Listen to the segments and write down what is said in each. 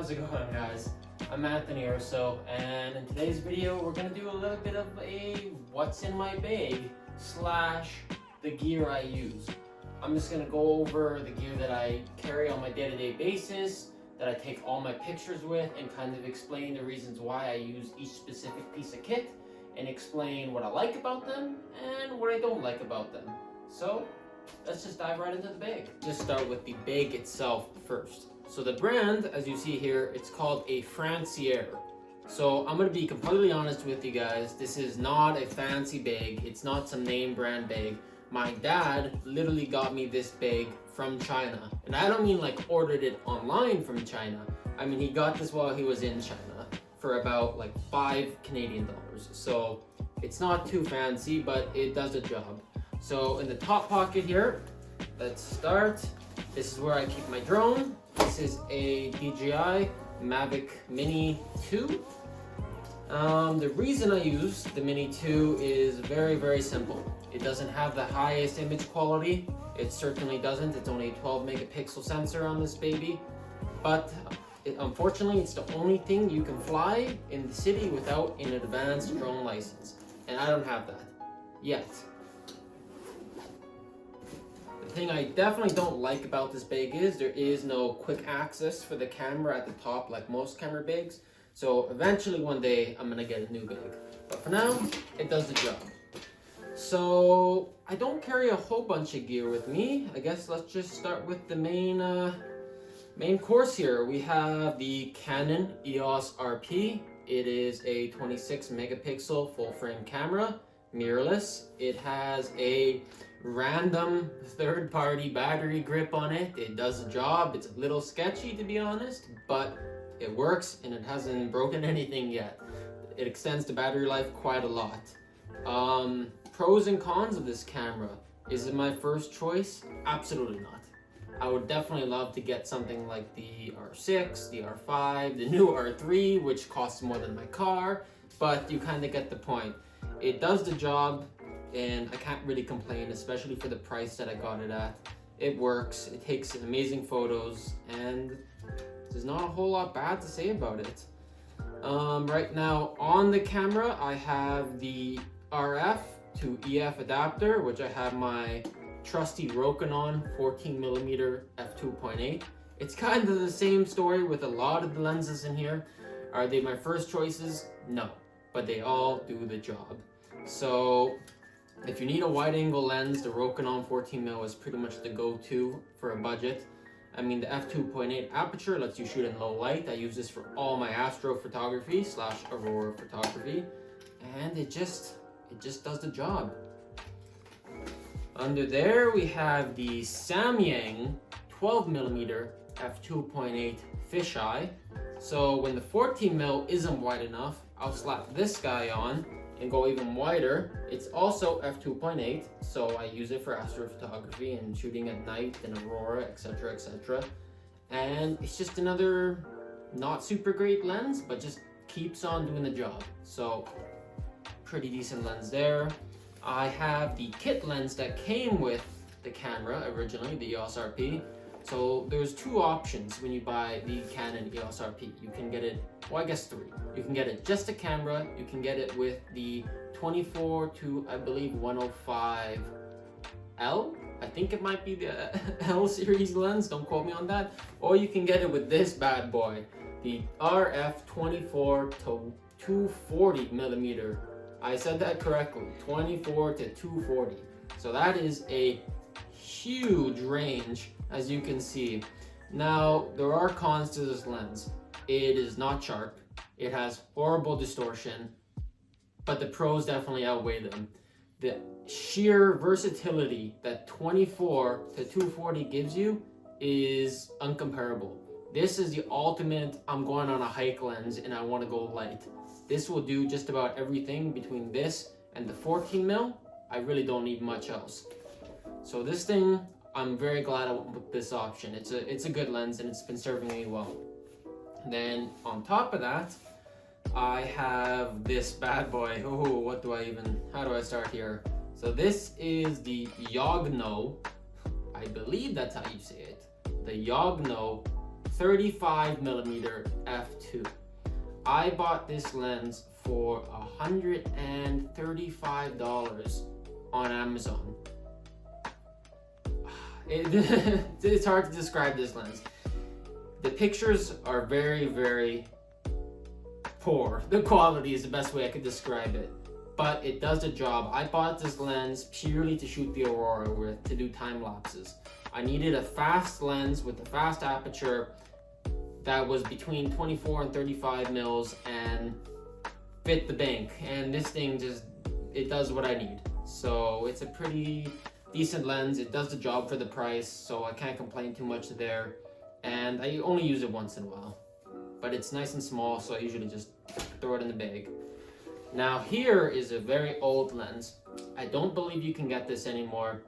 How's it going, guys? I'm Anthony Urso, and in today's video we're gonna do a little bit of a what's in my bag slash the gear I use. I'm just gonna go over the gear that I carry on my day-to-day basis, that I take all my pictures with, and kind of explain the reasons why I use each specific piece of kit, and explain what I like about them and what I don't like about them. So let's just dive right into the bag. Just start with the bag itself first. So the brand, as you see here, it's called a Francière. So I'm gonna be completely honest with you guys. This is not a fancy bag. It's not some name brand bag. My dad literally got me this bag from China. And I don't mean like ordered it online from China. I mean, he got this while he was in China for about like $5 Canadian. So it's not too fancy, but it does the job. So in the top pocket here, let's start. This is where I keep my drone. This is a DJI Mavic Mini 2. The reason I use the Mini 2 is very, very simple. It doesn't have the highest image quality. It certainly doesn't. It's only a 12 megapixel sensor on this baby. But unfortunately, it's the only thing you can fly in the city without an advanced drone license. And I don't have that yet. The thing I definitely don't like about this bag is there is no quick access for the camera at the top like most camera bags. So eventually one day I'm gonna get a new bag. But for now, it does the job. So I don't carry a whole bunch of gear with me. I guess let's just start with the main course here. We have the Canon EOS RP. It is a 26 megapixel full frame camera, mirrorless. It has a random third-party battery grip on it. It does the job. It's a little sketchy, to be honest, but it works and it hasn't broken anything yet. It extends the battery life quite a lot. Pros and cons of this camera. Is it my first choice? Absolutely not. I would definitely love to get something like the R6, the R5, the new R3, which costs more than my car, but you kind of get the point. It does the job, and I can't really complain, especially for the price that I got it at. It works, it takes amazing photos, and there's not a whole lot bad to say about it. Right now on the camera, I have the RF to EF adapter, which I have my trusty Rokinon 14mm f2.8. It's kind of the same story with a lot of the lenses in here. Are they my first choices? No, but they all do the job. So if you need a wide angle lens, the Rokinon 14mm is pretty much the go-to for a budget. I mean, the f2.8 aperture lets you shoot in low light. I use this for all my astrophotography slash aurora photography, and it just does the job. Under there we have the Samyang 12mm f2.8 fisheye. So when the 14mm isn't wide enough, I'll slap this guy on and go even wider. It's also f2.8, so I use it for astrophotography and shooting at night and aurora, etc, etc. And it's just another not super great lens, but just keeps on doing the job. So pretty decent lens there. I have the kit lens that came with the camera originally, the EOS RP. So there's two options when you buy the Canon EOS RP. You can get it, well, I guess three. You can get it just a camera, you can get it with the 24 to, I believe, 105L. I think it might be the L series lens, don't quote me on that. Or you can get it with this bad boy, the RF 24 to 240mm. I said that correctly, 24 to 240. So that is a huge range, as you can see. Now, there are cons to this lens. It is not sharp. It has horrible distortion, but the pros definitely outweigh them. The sheer versatility that 24 to 240 gives you is uncomparable. This is the ultimate, I'm going on a hike lens and I want to go light. This will do just about everything between this and the 14mm. I really don't need much else. So this thing, I'm very glad I went with this option. It's a good lens and it's been serving me well. Then on top of that, I have this bad boy. Oh, how do I start here? So this is the Yagno, I believe that's how you say it, the Yagno 35mm f2. I bought this lens for $135 on Amazon. It's hard to describe this lens. The pictures are very, very poor. The quality is the best way I could describe it. But it does the job. I bought this lens purely to shoot the Aurora with, to do time lapses. I needed a fast lens with a fast aperture that was between 24 and 35 mils and fit the bank. And this thing it does what I need. So it's a pretty decent lens. It does the job for the price, so I can't complain too much there. And I only use it once in a while. But it's nice and small, so I usually just throw it in the bag. Now here is a very old lens. I don't believe you can get this anymore.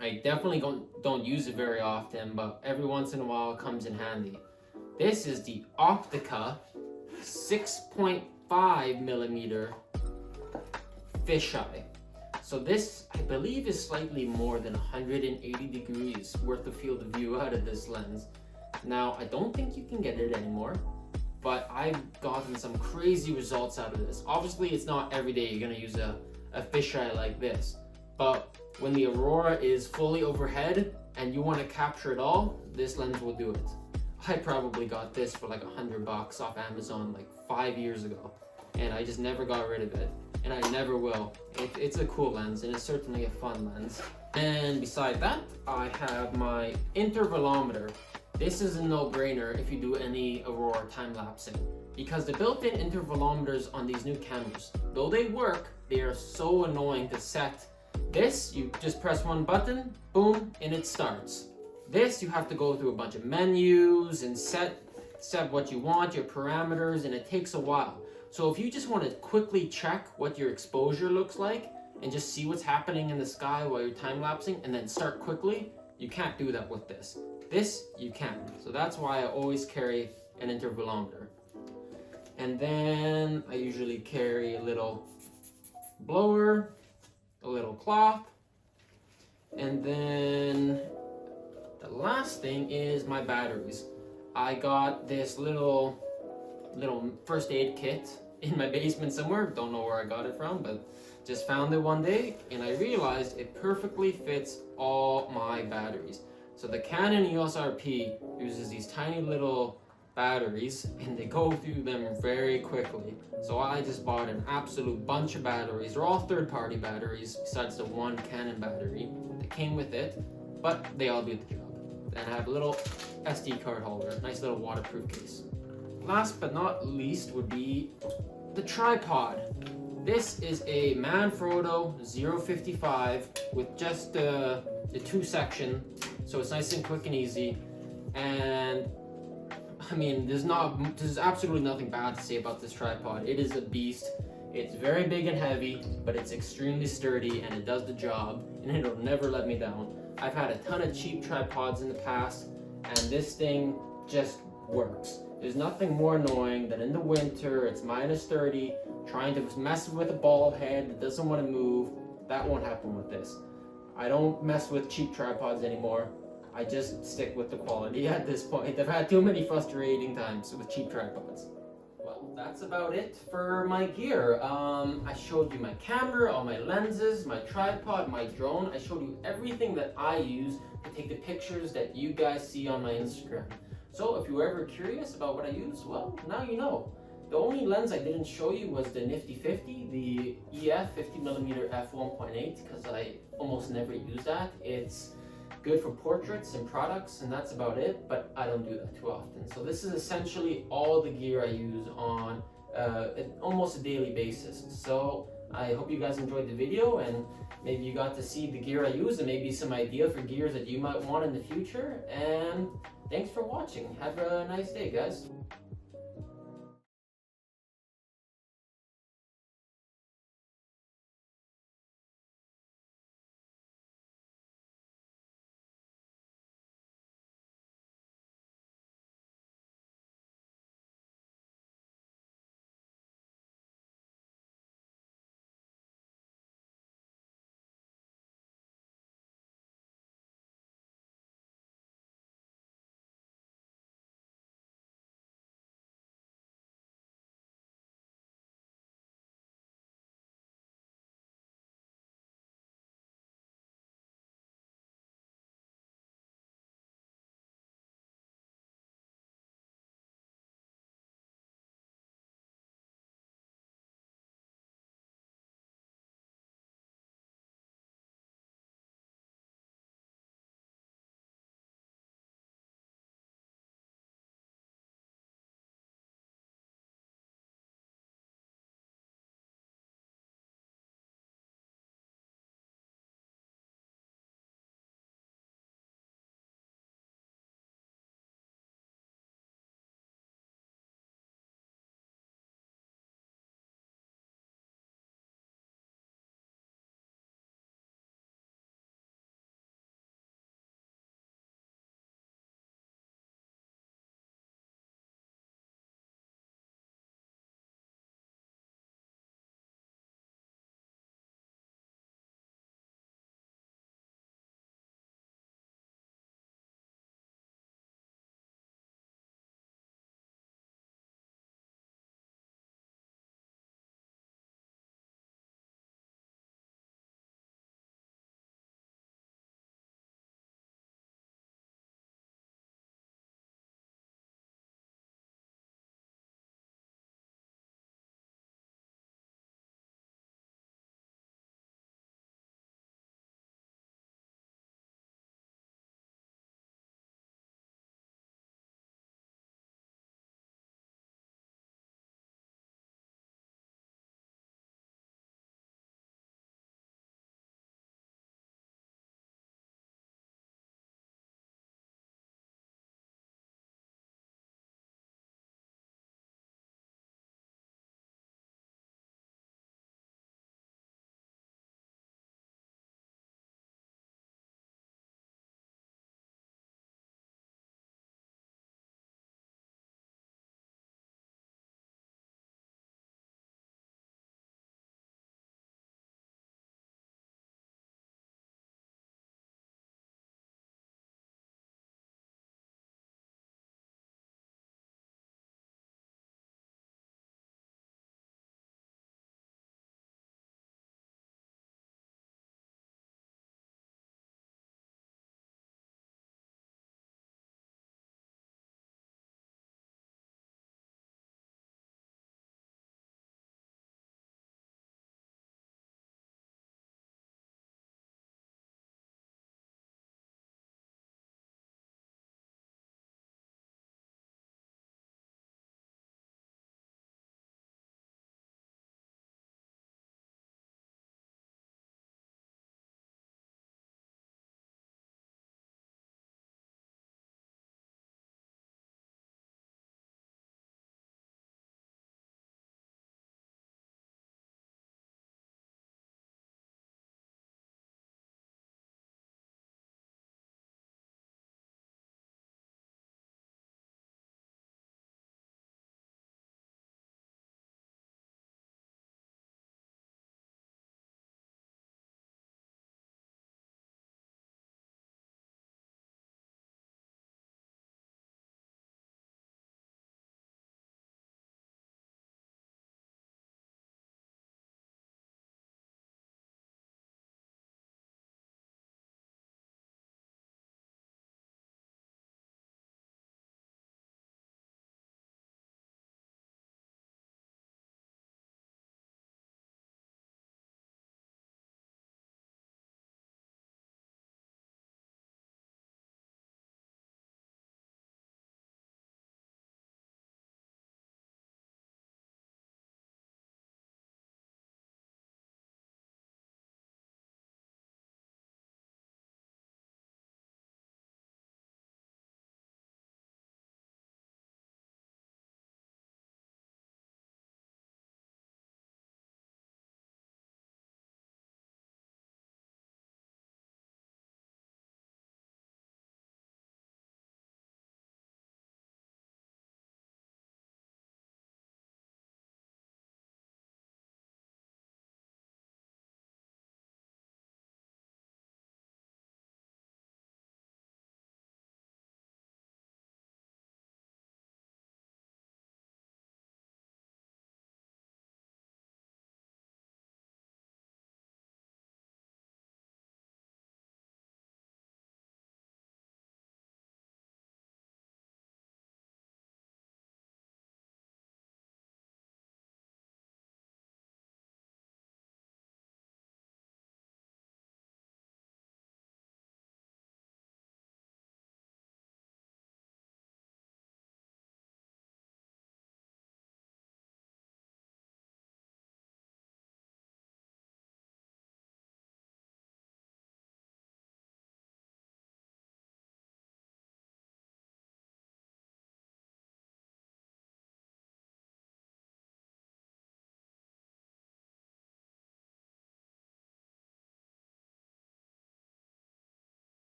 I definitely don't use it very often, but every once in a while it comes in handy. This is the Optica 6.5mm fisheye. So this, I believe, is slightly more than 180 degrees worth of field of view out of this lens. Now, I don't think you can get it anymore, but I've gotten some crazy results out of this. Obviously, it's not every day you're gonna use a fisheye like this, but when the Aurora is fully overhead and you wanna capture it all, this lens will do it. I probably got this for like $100 off Amazon like 5 years ago, and I just never got rid of it, and I never will. It's a cool lens, and it's certainly a fun lens. And beside that, I have my intervalometer. This is a no-brainer if you do any Aurora time-lapsing, because the built-in intervalometers on these new cameras, though they work, they are so annoying to set. This, you just press one button, boom, and it starts. This, you have to go through a bunch of menus and set what you want, your parameters, and it takes a while. So if you just want to quickly check what your exposure looks like and just see what's happening in the sky while you're time-lapsing and then start quickly, you can't do that with this. This, you can. So that's why I always carry an intervalometer. And then I usually carry a little blower, a little cloth, and then the last thing is my batteries. I got this little first aid kit in my basement somewhere. Don't know where I got it from, but just found it one day and I realized it perfectly fits all my batteries. So the Canon EOS RP uses these tiny little batteries and they go through them very quickly. So I just bought an absolute bunch of batteries. They're all third-party batteries besides the one Canon battery that came with it, but they all do the job. And I have a little SD card holder, nice little waterproof case. Last but not least would be the tripod. This is a Manfrotto 055 with just the 2-section, so it's nice and quick and easy. And I mean, there's absolutely nothing bad to say about this tripod. It is a beast. It's very big and heavy, but it's extremely sturdy and it does the job, and it'll never let me down. I've had a ton of cheap tripods in the past, and this thing just works. There's nothing more annoying than in the winter, it's -30, trying to mess with a ball head that doesn't want to move. That won't happen with this. I don't mess with cheap tripods anymore. I just stick with the quality at this point. I've had too many frustrating times with cheap tripods. Well, that's about it for my gear. I showed you my camera, all my lenses, my tripod, my drone. I showed you everything that I use to take the pictures that you guys see on my Instagram. So if you were ever curious about what I use, well, now you know. The only lens I didn't show you was the Nifty 50, the EF 50mm f1.8, because I almost never use that. It's good for portraits and products, and that's about it, but I don't do that too often. So this is essentially all the gear I use on almost a daily basis. So I hope you guys enjoyed the video, and maybe you got to see the gear I use and maybe some idea for gears that you might want in the future. And thanks for watching. Have a nice day, guys.